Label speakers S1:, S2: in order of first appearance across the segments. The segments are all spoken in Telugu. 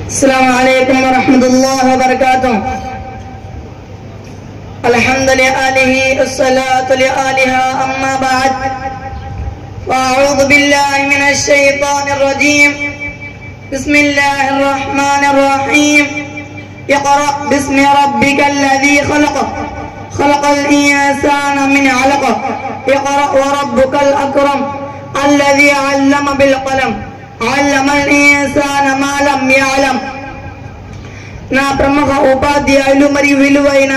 S1: अस्सलामु अलैकुम व रहमतुल्लाहि व बरकातुहू। अल्हम्दुलिल्लाहि अस्सलातु लिआलिहा अम्मा बाद व अऊज़ु बिल्लाहि मिनश शैतानिर रजीम। बिस्मिल्लाहिर रहमानिर रहीम। इक़रा बिस्मि रब्बिकल्लज़ी खलक़ खलक़ल इंसाना मिन अलक़ इक़रा व रब्बुकल अकरम अल्लज़ी अल्लम बिल क़लम అల్లమల్ ఇన్సాన మా లం యఅలం। నా ప్రముఖ ఉపాధ్యాయులు మరియు విలువైన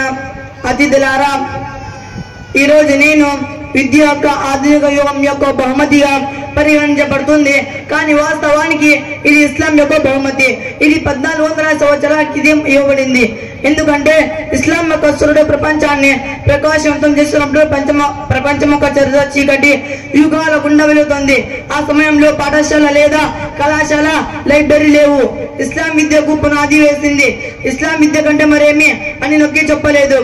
S1: అతిథులారా, ఈరోజు నేను విద్య యొక్క ఆధునిక యుగం యొక్క బహుమతిగా పరిగణించబడుతుంది. కానీ వాస్తవానికి ఇది ఇస్లాం యొక్క బహుమతి. ఇది 1400 సంవత్సరాల క్రితం ఇవ్వబడింది. ఎందుకంటే ఇస్లాం యొక్క సూర్యుడు ప్రపంచాన్ని ప్రకాశవంతం చేస్తున్నప్పుడు ప్రపంచం యొక్క చరిత్ర చీకటి యుగాల గుండా వెళుతుంది. ఆ సమయంలో పాఠశాల లేదా కళాశాల లైబ్రరీ లేవు. ఇస్లాం విద్యకు పునాది వేసింది. ఇస్లాం విద్య కంటే మరేమి అని నొక్కి చెప్పలేదు.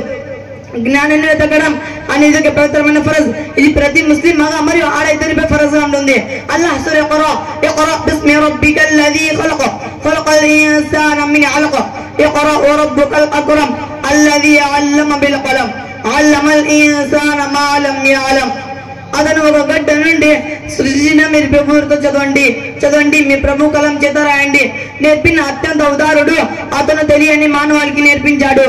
S1: జ్ఞానాన్ని వెతకడం అనేది ఒక పవిత్రమైన ఫరజ్. ఇది ప్రతి ముస్లిం మగ మరియు ఆడ ఇద్దరిపై ఫరజ్ గా ఉంటుంది. అల్లాహ్ సూరా ఇఖ్రా బిస్మి రబ్బికల్లజీ ఖలఖ ఖలఖల్ ఇన్సాన మిన్ అలఖ ఇఖ్రా వ రబ్బుకల్ అక్రమ్ అల్లజీ అల్లమ బిల్ ఖలం అల్లమల్ ఇన్సాన మా లం యఅలం। అతను ఒక గడ్డ నుండి సృష్టించిన మీరు ప్రభువుతో చదవండి మీ ప్రభు కలం చేత రాయండి. నేర్పిన అత్యంత ఉదారుడు అతను తెలియని మానవాళికి నేర్పించాడు.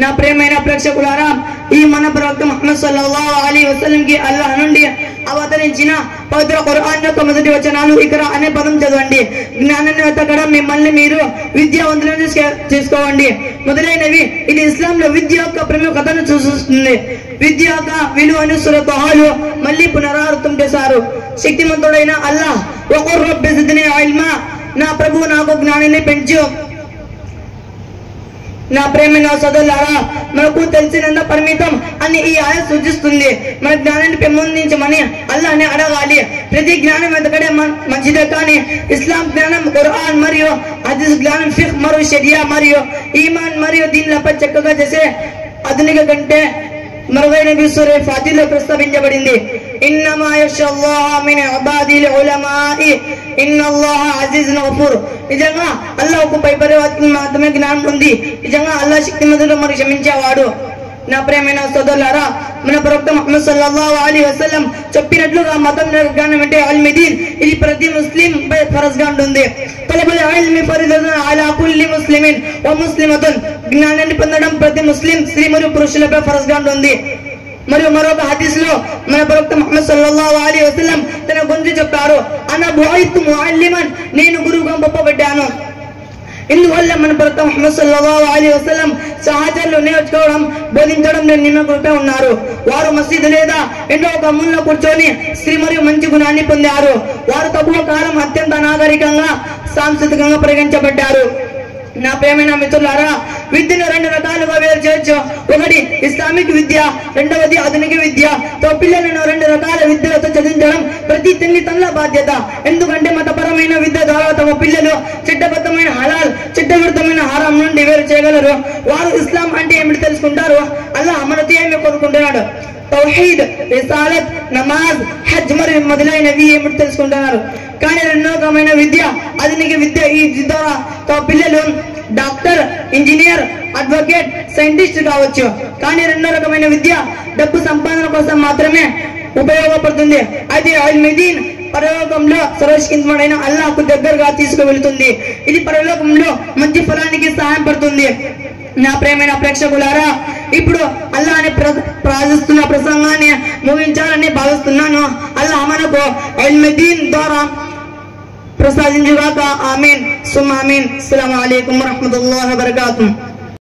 S1: నా ప్రియమైన ప్రేక్షకులారా, ఈ మన ప్రవక్త ముహమ్మద్ సల్లల్లాహు అలైహి వసల్లం కి అల్లాహ్ నుండి అవతరించిన పవిత్ర ఖురాన్ యొక్క మొదటి వచనాలు ఇక్రా అనే పదం చదవండి. జ్ఞానాన్ని వెతకడం మిమ్మల్ని మీరు విద్యావంతులను చేసుకోండి మొదలైనవి. ఇది ఇస్లాంలో విద్య యొక్క ప్రముఖతను సూచిస్తుంది. విద్య యొక్క విలువను సూరా తహాలో మళ్ళీ పునరావృతం చేశారు. శక్తిమంతుడైన అల్లాహ్ వఖుర్ రబ్బి జిద్నీ ఇల్మా, నా ప్రభువు నాకు జ్ఞానాన్ని పెంచు. నా ప్రేమైన సోదరులారా, మనకు తెలిసినంత పరిమితం అని ఈ ఆయత్ సూచిస్తుంది. మన జ్ఞానాన్ని పెంపొందించమని అల్లాహ్ని అడగాలి. ప్రతి జ్ఞానం వెతకడే మంచిదే, కానీ ఇస్లాం జ్ఞానం, ఖురాన్ మరియు హదీస్ జ్ఞానం, ఫిఖ్ మరియు షరియా మరియు ఈమాన్ మరియు దీనిలపై చక్కగా చేసే ఆధునిక కంటే మరుగైనవి సూరా ఫాతిహాలో ప్రస్తావించబడింది. ఇన్నమా యషల్లాహ మిన్ ఇబాదిల్ ఉలమాఇ ఇన్నల్లాహ అజీజున్ గఫూర్. నిజంగా అల్లాహ్కు భయపడే వారికి మాత్రమే జ్ఞానం ఉంది. నిజంగా అల్లాహ్ శక్తిమంతుడు మరియు క్షమించేవాడు. నా ప్రియమైన సోదరులారా, మన ప్రవక్త ముహమ్మద్ సల్లల్లాహు అలైహి వసల్లం చెప్పినట్లుగా మతం జ్ఞానం అంటే ఇల్ముద్దీన్. ఇది ప్రతి ముస్లిం పై ఫరజ్ గా ఉంటుంది. తలబుల్ ఇల్మి ఫరీదతున్ అలా కుల్లి ముస్లిమిన్ వ ముస్లిమతున్. జ్ఞానాన్ని పొందడం ప్రతి ముస్లిం స్త్రీ మరియు పురుషులపై ఫరజ్ గా ఉంటుంది. మరియు మరొక హదీస్ లో మన ప్రవక్త ముహమ్మద్ సల్లల్లాహు అలైహి వసల్లం తన గురించి చెప్పారు, అనా బుఇతు ముఅల్లిమన్, నేను గురువుగా పంపబడ్డాను. ఇందువల్ల మన ప్రవక్త ముహమ్మద్ సల్లల్లాహు అలైహి వసల్లం సహాజాలు నేర్చుకోవడం, బోధించడం నియమితులై ఉన్నారు. వారు మసీదు లేదా ఎండో ఒక మూలలో కూర్చొని స్త్రీ మరియు మంచి గుణాన్ని పొందారు. వారు తక్కువ కాలం అత్యంత నాగరికంగా సాంస్కృతికంగా పరిగణించబడ్డారు. నా ప్రియమైన మిత్రులారా, విద్యను 2 రకాలుగా వేరు చేయొచ్చు. ఒకటి ఇస్లామిక్ విద్య, రెండవది ఆధునిక విద్య. పిల్లలను 2 రకాల విద్యలతో చదివించడం ప్రతి తల్లిదండ్రుల బాధ్యత. ఎందుకంటే మతపరమైన విద్య ద్వారా తమ పిల్లలు చట్టబద్ధమైన హలాల్, చట్టవిరుద్ధమైన హరాం నుండి వేరు చేయగలరు. వారు ఇస్లాం అంటే ఏమిటి తెలుసుకుంటారు. అల్లాహ్ మనతో ఏమి కోరుకుంటున్నాడు, తౌహీద్, రిసాలత్, నమాజ్, హజ్ మరియు మొదలైనవి ఏమిటి తెలుసుకుంటున్నారు. కానీ రెండో రకమైన విద్య ఆధునిక విద్య. ఈ ద్వారా తమ పిల్లలు డాక్టర్, ఇంజనీర్, అడ్వకేట్, సైంటిస్ట్ కావచ్చు. కానీ రెండో రకమైన విద్య డబ్బు సంపాదన కోసం మాత్రమే ఉపయోగపడుతుంది. అయితే ఇల్ముద్దీన్ పరలోకంలో సర్వశక్తిమంతుడైన అల్లాహ్కు దగ్గరగా తీసుకువెళుతుంది. ఇది పరలోకంలో మంచి ఫలానికి సహాయం పడుతుంది. నా ప్రియమైన ప్రేక్షకులారా, ఇప్పుడు అల్లాహ్ని ప్రార్థిస్తున్న ప్రసంగాన్ని ముగించాలని భావిస్తున్నాను. అల్లాహ్ మనకు ఇల్ముద్దీన్ ద్వారా ప్రసాదించుగాక. ఆమీన్ సుమ్మ ఆమీన్. అస్సలాము అలైకుం వరహ్మతుల్లాహి వబరకాతుహు.